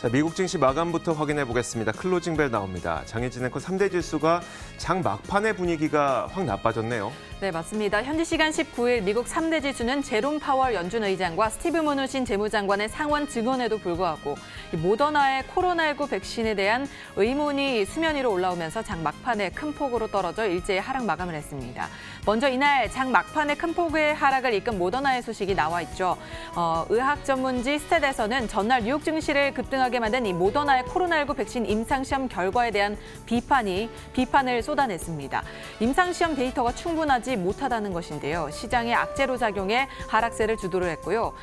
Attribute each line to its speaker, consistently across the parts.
Speaker 1: 자, 미국 증시 마감부터 확인해 보겠습니다. 클로징 벨 나옵니다. 장혜진 앵커 3대 지수가 장 막판의 분위기가 확 나빠졌네요.
Speaker 2: 네, 맞습니다. 현지 시간 19일 미국 3대 지수는 제롬 파월 연준 의장과 스티브 무누신 재무장관의 상원 증언에도 불구하고 모더나의 코로나19 백신에 대한 의문이 수면 위로 올라오면서 장 막판에 큰 폭으로 떨어져 일제히 하락 마감을 했습니다. 먼저 이날 장 막판에 큰 폭의 하락을 이끈 모더나의 소식이 나와 있죠. 의학 전문지 스탯에서는 전날 뉴욕 증시를 급등하게 만든 이 모더나의 코로나19 백신 임상시험 결과에 대한 비판을 쏟아냈습니다. 임상시험 데이터가 충분하지 못하다는 것인데요. 시장에 악재로 작용해 하락세를 주도를 했고요.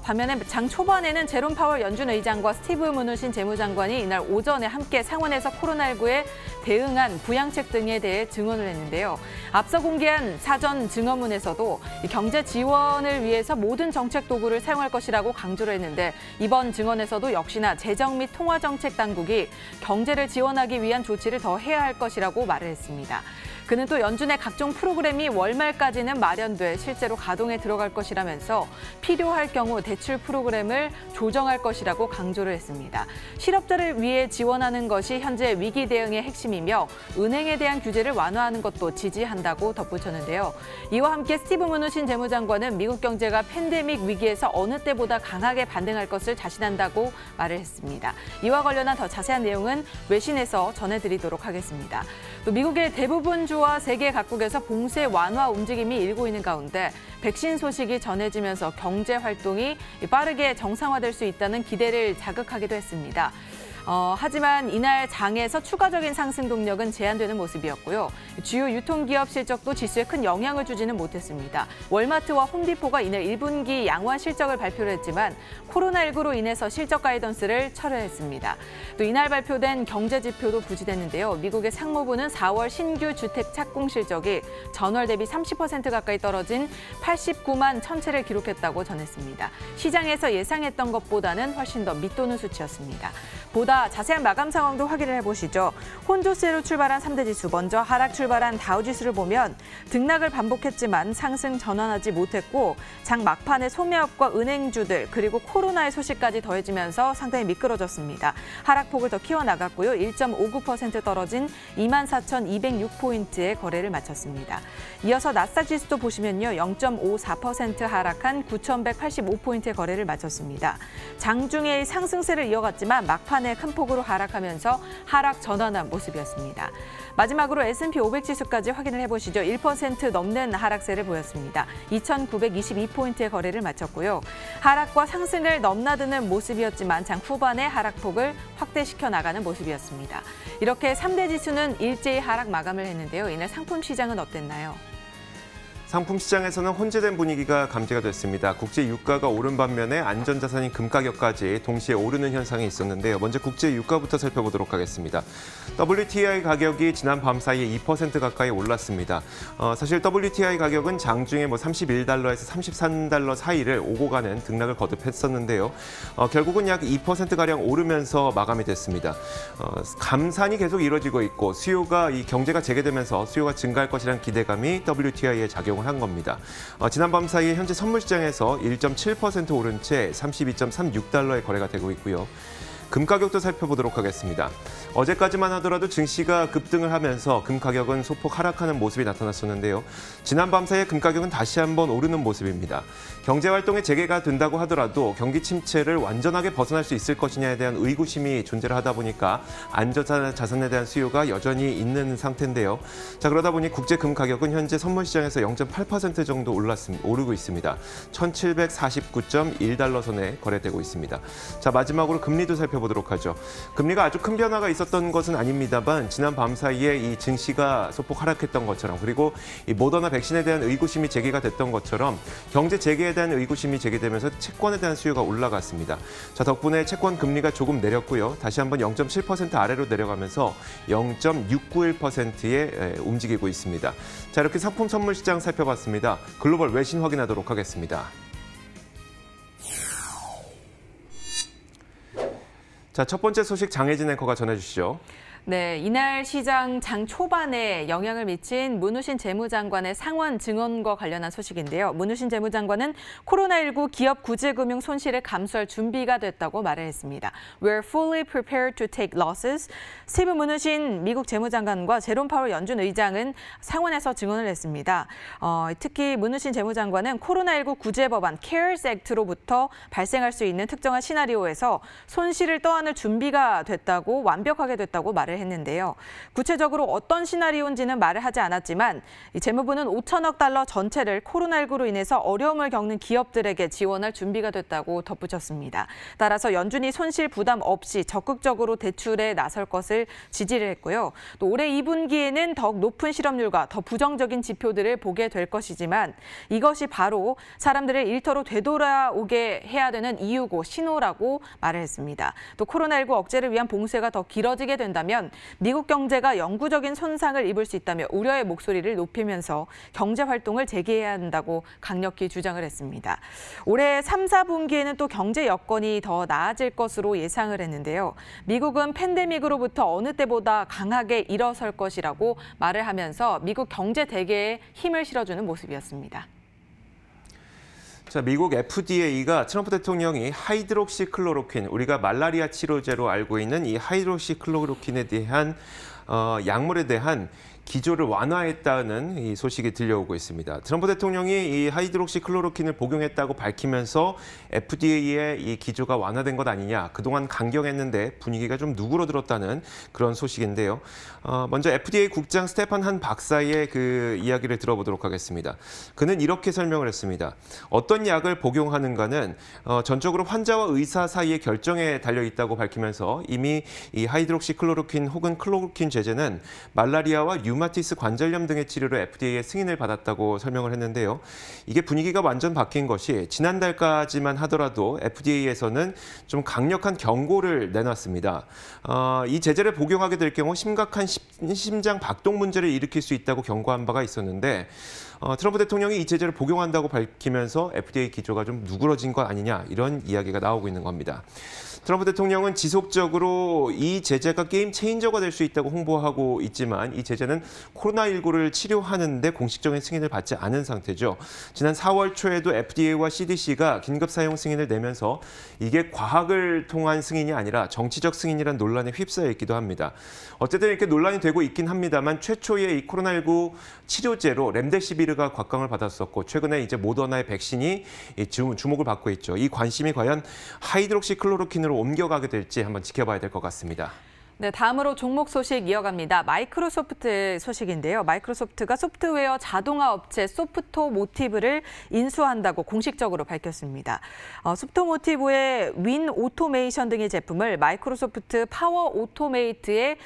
Speaker 2: 반면에 장 초반에는 제롬 파월 연준 의장과 스티브 무누신 재무장관이 이날 오전에 함께 상원에서 코로나19에 대응한 부양책 등에 대해 증언을 했는데요. 앞서 공개한 사전 증언문에서도 경제 지원을 위해서 모든 정책 도구를 사용할 것이라고 강조를 했는데 이번 증언에서도 역시나 재정 및 통화정책 당국이 경제를 지원하기 위한 조치를 더 해야 할 것이라고 말을 했습니다. 그는 또 연준의 각종 프로그램이 월말까지는 마련돼 실제로 가동에 들어갈 것이라면서 필요할 경우 대출 프로그램을 조정할 것이라고 강조를 했습니다. 실업자를 위해 지원하는 것이 현재 위기 대응의 핵심이며 은행에 대한 규제를 완화하는 것도 지지한다고 덧붙였는데요. 이와 함께 스티브 무누신 재무장관은 미국 경제가 팬데믹 위기에서 어느 때보다 강하게 반등할 것을 자신한다고 말을 했습니다. 이와 관련한 더 자세한 내용은 외신에서 전해드리도록 하겠습니다. 또 미국의 대부분 주와 세계 각국에서 봉쇄 완화 움직임이 일고 있는 가운데 백신 소식이 전해지면서 경제 활동이 빠르게 정상화될 수 있다는 기대를 자극하기도 했습니다. 하지만 이날 장에서 추가적인 상승 동력은 제한되는 모습이었고요. 주요 유통기업 실적도 지수에 큰 영향을 주지는 못했습니다. 월마트와 홈디포가 이날 1분기 양호한 실적을 발표를 했지만 코로나19로 인해서 실적 가이던스를 철회했습니다. 또 이날 발표된 경제 지표도 부진했는데요. 미국의 상무부는 4월 신규 주택 착공 실적이 전월 대비 30% 가까이 떨어진 89만 1,000채를 기록했다고 전했습니다. 시장에서 예상했던 것보다는 훨씬 더 밑도는 수치였습니다. 보다 자세한 마감 상황도 확인을 해보시죠. 혼조세로 출발한 3대 지수, 먼저 하락 출발한 다우지수를 보면 등락을 반복했지만 상승 전환하지 못했고 장 막판에 소매업과 은행주들 그리고 코로나의 소식까지 더해지면서 상당히 미끄러졌습니다. 하락폭을 더 키워나갔고요. 1.59% 떨어진 24,206포인트의 거래를 마쳤습니다. 이어서 나스닥 지수도 보시면요. 0.54% 하락한 9,185포인트의 거래를 마쳤습니다. 장중에 상승세를 이어갔지만 막판에 큰 폭으로 하락하면서 하락 전환한 모습이었습니다. 마지막으로 S&P 500 지수까지 확인을 해보시죠. 1% 넘는 하락세를 보였습니다. 2,922포인트의 거래를 마쳤고요. 하락과 상승을 넘나드는 모습이었지만 장 후반에 하락폭을 확대시켜 나가는 모습이었습니다. 이렇게 3대 지수는 일제히 하락 마감을 했는데요. 이날 상품 시장은 어땠나요?
Speaker 1: 상품 시장에서는 혼재된 분위기가 감지가 됐습니다. 국제 유가가 오른 반면에 안전자산인 금 가격까지 동시에 오르는 현상이 있었는데요. 먼저 국제 유가부터 살펴보도록 하겠습니다. WTI 가격이 지난 밤 사이에 2% 가까이 올랐습니다. 사실 WTI 가격은 장중에 31달러에서 33달러 사이를 오고 가는 등락을 거듭했었는데요. 결국은 약 2%가량 오르면서 마감이 됐습니다. 감산이 계속 이뤄지고 있고 수요가 경제가 재개되면서 수요가 증가할 것이라는 기대감이 WTI에 작용을 한 겁니다. 지난 밤 사이에 현재 선물 시장에서 1.7% 오른 채 32.36달러에 거래가 되고 있고요. 금 가격도 살펴보도록 하겠습니다. 어제까지만 하더라도 증시가 급등을 하면서 금 가격은 소폭 하락하는 모습이 나타났었는데요. 지난 밤 사이에 금 가격은 다시 한번 오르는 모습입니다. 경제 활동이 재개가 된다고 하더라도 경기 침체를 완전하게 벗어날 수 있을 것이냐에 대한 의구심이 존재를 하다 보니까 안전자산에 대한 수요가 여전히 있는 상태인데요. 자, 그러다 보니 국제 금 가격은 현재 선물 시장에서 0.8% 정도 오르고 있습니다. 1,749.1달러 선에 거래되고 있습니다. 자, 마지막으로 금리도 살펴보도록 하죠. 금리가 아주 큰 변화가 있었던 것은 아닙니다만 지난 밤 사이에 이 증시가 소폭 하락했던 것처럼 그리고 이 모더나 백신에 대한 의구심이 제기가 됐던 것처럼 경제 재개에 대한 의구심이 제기되면서 채권에 대한 수요가 올라갔습니다. 자, 덕분에 채권 금리가 조금 내렸고요. 다시 한번 0.7% 아래로 내려가면서 0.691%에 움직이고 있습니다. 자, 이렇게 상품 선물 시장 살펴봤습니다. 글로벌 외신 확인하도록 하겠습니다. 자, 첫 번째 소식 장혜진 앵커가 전해주시죠.
Speaker 2: 네, 이날 시장 장 초반에 영향을 미친 문우신 재무장관의 상원 증언과 관련한 소식인데요. 문우신 재무장관은 코로나19 기업 구제금융 손실을 감수할 준비가 됐다고 말을 했습니다. We're fully prepared to take losses. 스티브 문우신 미국 재무장관과 제롬 파월 연준 의장은 상원에서 증언을 했습니다. 특히 문우신 재무장관은 코로나19 구제 법안 CARES Act로부터 발생할 수 있는 특정한 시나리오에서 손실을 떠안을 준비가 됐다고 완벽하게 됐다고 말을 했는데요. 구체적으로 어떤 시나리오인지는 말을 하지 않았지만 이 재무부는 5천억 달러 전체를 코로나19로 인해서 어려움을 겪는 기업들에게 지원할 준비가 됐다고 덧붙였습니다. 따라서 연준이 손실 부담 없이 적극적으로 대출에 나설 것을 지지를 했고요. 또 올해 2분기에는 더욱 높은 실업률과 더 부정적인 지표들을 보게 될 것이지만 이것이 바로 사람들을 일터로 되돌아오게 해야 되는 이유고 신호라고 말을 했습니다. 또 코로나19 억제를 위한 봉쇄가 더 길어지게 된다면 미국 경제가 영구적인 손상을 입을 수 있다며 우려의 목소리를 높이면서 경제 활동을 재개해야 한다고 강력히 주장을 했습니다. 올해 3, 4분기에는 또 경제 여건이 더 나아질 것으로 예상을 했는데요. 미국은 팬데믹으로부터 어느 때보다 강하게 일어설 것이라고 말을 하면서 미국 경제 대계에 힘을 실어주는 모습이었습니다.
Speaker 1: 자, 미국 FDA가 트럼프 대통령이 하이드록시클로로퀸, 우리가 말라리아 치료제로 알고 있는 이 하이드록시클로로퀸에 대한 약물에 대한 기조를 완화했다는 이 소식이 들려오고 있습니다. 트럼프 대통령이 이 하이드록시클로로퀸을 복용했다고 밝히면서 FDA의 이 기조가 완화된 것 아니냐, 그동안 강경했는데 분위기가 좀 누그러들었다는 그런 소식인데요. 먼저 FDA 국장 스테판 한 박사의 그 이야기를 들어보도록 하겠습니다. 그는 이렇게 설명을 했습니다. 어떤 약을 복용하는가는 전적으로 환자와 의사 사이의 결정에 달려 있다고 밝히면서 이미 이 하이드록시클로로퀸 혹은 클로로퀸 제제는 말라리아와 류마티스 관절염 등의 치료로 FDA의 승인을 받았다고 설명을 했는데요. 이게 분위기가 완전 바뀐 것이 지난달까지만 하더라도 FDA에서는 좀 강력한 경고를 내놨습니다. 이 제제를 복용하게 될 경우 심각한 심장 박동 문제를 일으킬 수 있다고 경고한 바가 있었는데 트럼프 대통령이 이 제재를 복용한다고 밝히면서 FDA 기조가 좀 누그러진 것 아니냐, 이런 이야기가 나오고 있는 겁니다. 트럼프 대통령은 지속적으로 이 제재가 게임 체인저가 될 수 있다고 홍보하고 있지만 이 제재는 코로나19를 치료하는데 공식적인 승인을 받지 않은 상태죠. 지난 4월 초에도 FDA와 CDC가 긴급 사용 승인을 내면서 이게 과학을 통한 승인이 아니라 정치적 승인이란 논란에 휩싸여 있기도 합니다. 어쨌든 이렇게 논란이 되고 있긴 합니다만 최초의 이 코로나19 치료제로 렘데시비르가 곽광을 받았었고 최근에 이제 모더나의 백신이 주목을 받고 있죠. 이 관심이 과연 하이드록시클로로퀸으로 옮겨가게 될지 한번 지켜봐야 될 것 같습니다.
Speaker 2: 네, 다음으로 종목 소식 이어갑니다. 마이크로소프트 소식인데요. 마이크로소프트가 소프트웨어 자동화 업체 소프토모티브를 인수한다고 공식적으로 밝혔습니다. 소프토모티브의 윈 오토메이션 등의 제품을 마이크로소프트 파워 오토메이트의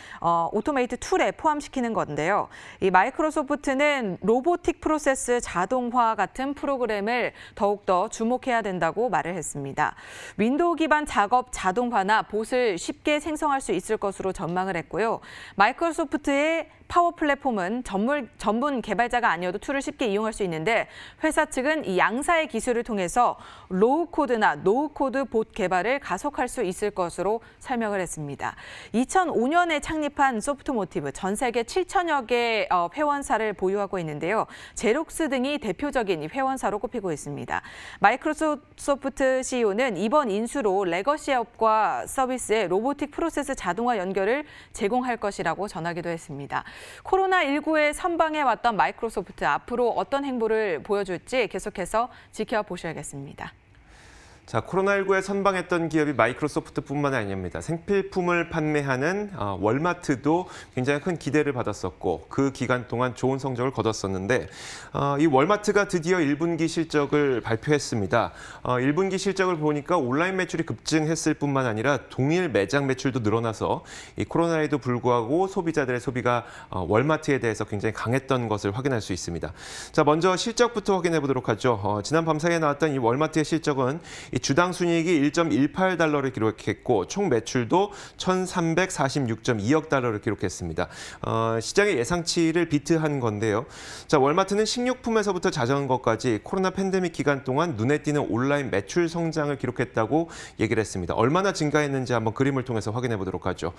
Speaker 2: 오토메이트 툴에 포함시키는 건데요. 이 마이크로소프트는 로보틱 프로세스 자동화 같은 프로그램을 더욱더 주목해야 된다고 말을 했습니다. 윈도우 기반 작업 자동화나 봇을 쉽게 생성할 수 있을 것으로 전망을 했고요. 마이크로소프트의 파워 플랫폼은 전문 개발자가 아니어도 툴을 쉽게 이용할 수 있는데 회사 측은 이 양사의 기술을 통해서 로우 코드나 노우 코드 봇 개발을 가속할 수 있을 것으로 설명을 했습니다. 2005년에 창립한 소프트모티브, 전 세계 7천여 개 회원사를 보유하고 있는데요. 제록스 등이 대표적인 회원사로 꼽히고 있습니다. 마이크로소프트 CEO는 이번 인수로 레거시 업과 서비스의 로보틱 프로세스 자동화 연결을 제공할 것이라고 전하기도 했습니다. 코로나19에 선방해왔던 마이크로소프트, 앞으로 어떤 행보를 보여줄지 계속해서 지켜보셔야겠습니다.
Speaker 1: 자, 코로나19에 선방했던 기업이 마이크로소프트뿐만 아닙니다. 생필품을 판매하는 월마트도 굉장히 큰 기대를 받았었고 그 기간 동안 좋은 성적을 거뒀었는데 이 월마트가 드디어 1분기 실적을 발표했습니다. 1분기 실적을 보니까 온라인 매출이 급증했을 뿐만 아니라 동일 매장 매출도 늘어나서 이 코로나에도 불구하고 소비자들의 소비가 월마트에 대해서 굉장히 강했던 것을 확인할 수 있습니다. 자, 먼저 실적부터 확인해 보도록 하죠. 지난 밤 사이에 나왔던 이 월마트의 실적은 이 주당 순이익이 1.18달러를 기록했고 총 매출도 1,346.2억 달러를 기록했습니다. 시장의 예상치를 비트한 건데요. 자, 월마트는 식료품에서부터 자전거까지 코로나 팬데믹 기간 동안 눈에 띄는 온라인 매출 성장을 기록했다고 얘기를 했습니다. 얼마나 증가했는지 한번 그림을 통해서 확인해 보도록 하죠.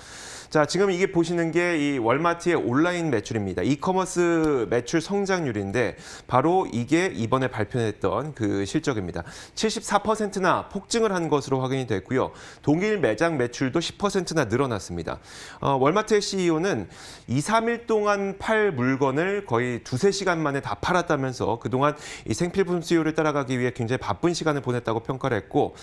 Speaker 1: 자, 지금 이게 보시는 게 이 월마트의 온라인 매출입니다. 이커머스 매출 성장률인데 바로 이게 이번에 발표했던 그 실적입니다. 74%나 폭증을 한 것으로 확인이 됐고요. 동일 매장 매출도 10%나 늘어났습니다. 월마트의 CEO는 2, 3일 동안 팔 물건을 거의 2-3시간 만에 다 팔았다면서 그동안 이 생필품 수요를 따라가기 위해 굉장히 바쁜 시간을 보냈다고 평가를 했고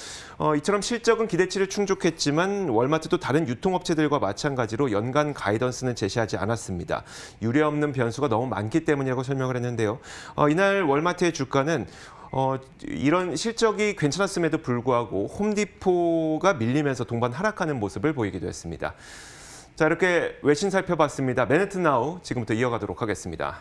Speaker 1: 이처럼 실적은 기대치를 충족했지만 월마트도 다른 유통업체들과 마찬가지로 연간 가이던스는 제시하지 않았습니다. 유례없는 변수가 너무 많기 때문이라고 설명을 했는데요. 이날 월마트의 주가는 이런 실적이 괜찮았음에도 불구하고 홈디포가 밀리면서 동반 하락하는 모습을 보이기도 했습니다. 자, 이렇게 외신 살펴봤습니다. 맨해튼 나우 지금부터 이어가도록 하겠습니다.